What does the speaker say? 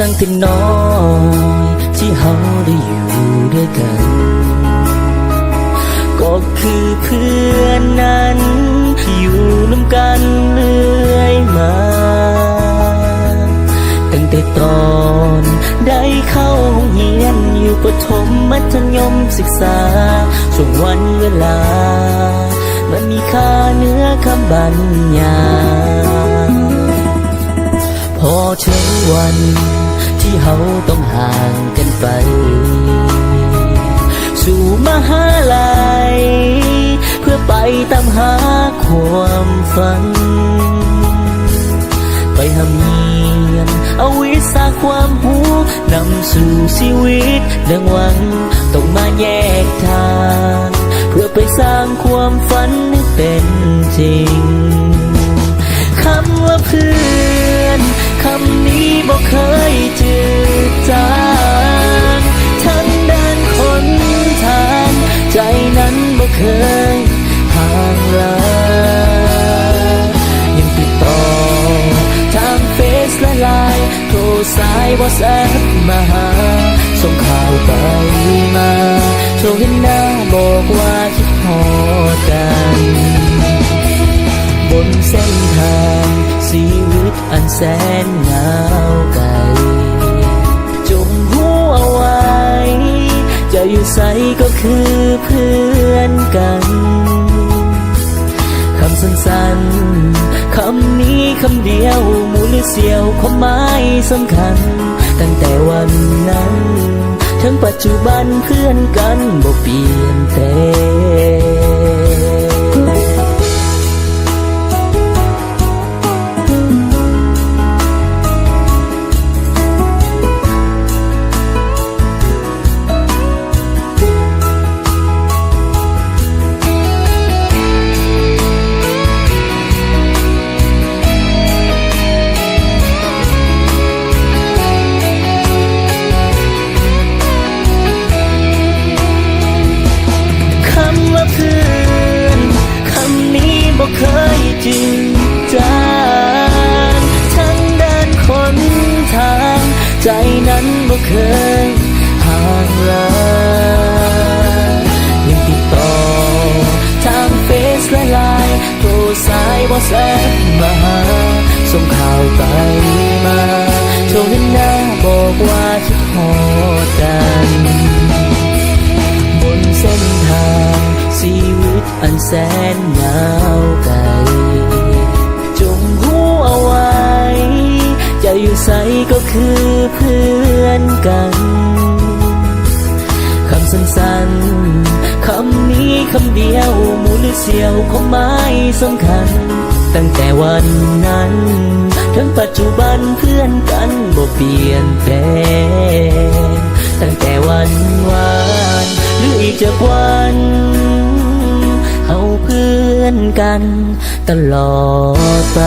งแต่น้อยที่เฮาได้อยู่ด้วยกันก็คือเพื่อนนั้นที่อยู่ร่วมกันเรื่อยมาตั้งแต่ตอนได้เข้าห้องเรียนอยู่ประถมมัธยมศึกษาช่วงวันเวลามันมีค่าเหนือคำบรรยายพอถึงวันที่เฮาต้องห่างกันไปสู่มหาลัยเพื่อไปตามหาความฝันไปหำเฮียนเอาวิชาความรู้นำสู่ชีวิตดังหวังต้องมาแยกทางเพื่อไปสร้างความฝันให้เป็นจริงคำว่าเพื่อนคำนี้บอกเคยจืดจางทั้งด้านคนทางใจนั้นบอกเคยห่างลายังติดต่อทางเฟซและไลน์โทรสายวอทส์แอปมาหาส่งข่าวไปมาโชว์เห็นหน้าบอกว่าคิดฮอดกันบนเส้นทางชีวิตอันแสนยาวไกลจงรู้เอาไว้จะอยู่ใสก็คือเพื่อนกันคำสั้นๆคำนี้คำเดียวมูลเสียวความหมายสำคัญตั้งแต่วันนั้นถึงปัจจุบันเพื่อนกันบ่เปลี่ยนแปลเคยจริงจังทั้งด้านคนทางใจนั้นบ่เคยห่างลายังติดต่อทางเฟซและไลน์โทรสายวอทส์แอปมาหาส่งข่าวไปมาโชว์เห็นหน้าบอกว่าคิดฮอดกันบนเส้นทางชีวิตอันแสนยาวไกลจงรู้เอาไว้จะอยู่ใสก็คือเพื่อนกันคำสั้นๆคำนี้คำเดียวมูลเสียวความหมายสำคัญตั้งแต่วันนั้นถึงปัจจุบันเพื่อนกันบ่เปลี่ยนแปลงตั้งแต่วันวานหรืออีกจากวันเฮาเพื่อนกันตลอดไป